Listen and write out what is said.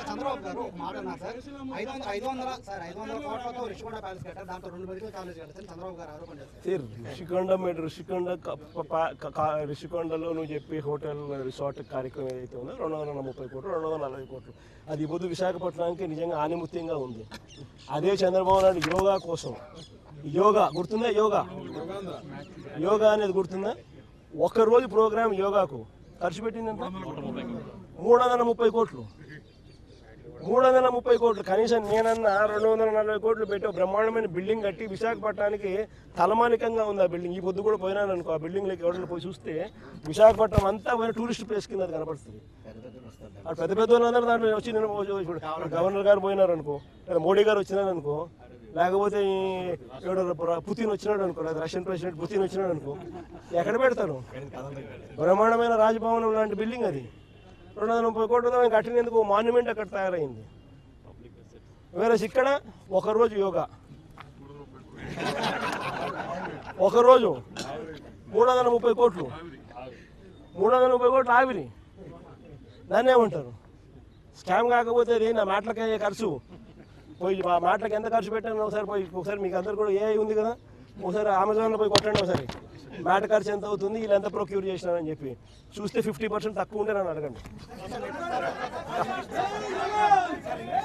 చంద్రబాబు గారు ఒక మాట అన్నారు సార్, 500 కోట్లతో రిషికొండ ప్యాలెస్ కట్టారు, దాంతో 2 మెడికల్ కాలేజ్ కట్టారు చంద్రబాబు గారు ఆరోపణ చేస్తారు. రిషికొండలో నువ్వు చెప్పి హోటల్ రిసార్ట్ కార్యక్రమం ఏదైతే ఉందో 230 కోట్లు 240 కోట్లు అది పొద్దు విశాఖపట్నానికి నిజంగా ఆనిముత్యంగా ఉంది. అదే చంద్రబాబు నాయుడు యోగా కోసం, యోగా గుర్తుందా, యోగా అనేది గుర్తుందా, ఒక్కరోజు ప్రోగ్రామ్ యోగాకు ఖర్చు పెట్టిందంటే 330 కోట్లు. 330 కోట్లు కనీసం నేనన్నా 240 కోట్లు పెట్టి బ్రహ్మాండమైన బిల్డింగ్ కట్టి విశాఖపట్నానికి తలమానికంగా ఉంది ఆ బిల్డింగ్. ఈ పొద్దు కూడా పోయినాను అనుకో, ఆ బిల్డింగ్లోకి ఎవరైనా పోయి చూస్తే విశాఖపట్నం అంతా పోయిన టూరిస్ట్ ప్లేస్ కింద అది కనపడుతుంది. అటు పెద్ద పెద్ద వాళ్ళందరూ దాంట్లో వచ్చి నేను గవర్నర్ గారు పోయినారు అనుకో, లేదా మోడీ గారు వచ్చినారు అనుకో, లేకపోతే పుతిన్ వచ్చినాడు అనుకో, లేదా రష్యన్ ప్రెసిడెంట్ పుతిన్ వచ్చినాడు అనుకో, ఎక్కడ పెడతారు? బ్రహ్మాండమైన రాజభవనం లాంటి బిల్డింగ్ అది 230 కోట్లతో కట్టినందుకు మాన్యుమెంట్ అక్కడ తయారైంది. వేరే ఇక్కడ ఒకరోజు యోగా, ఒకరోజు 330 కోట్లు, 330 కోట్లు ఆవిరి. దాన్ని ఏమంటారు? స్కామ్ కాకపోతే అది నా మాటలకి ఖర్చు పోయి, మా మాటలకి ఎంత ఖర్చు పెట్టాను ఒకసారి మీకు అందరు కూడా ఏ ఉంది కదా, ఒకసారి అమెజాన్లో పోయి కొట్టండి, ఒకసారి మ్యాట్ ఖర్చు ఎంత అవుతుంది, వీళ్ళు ఎంత ప్రొక్యూర్ చేసినారని చెప్పి చూస్తే 50% తక్కువ ఉంటే నన్ను అడగండి.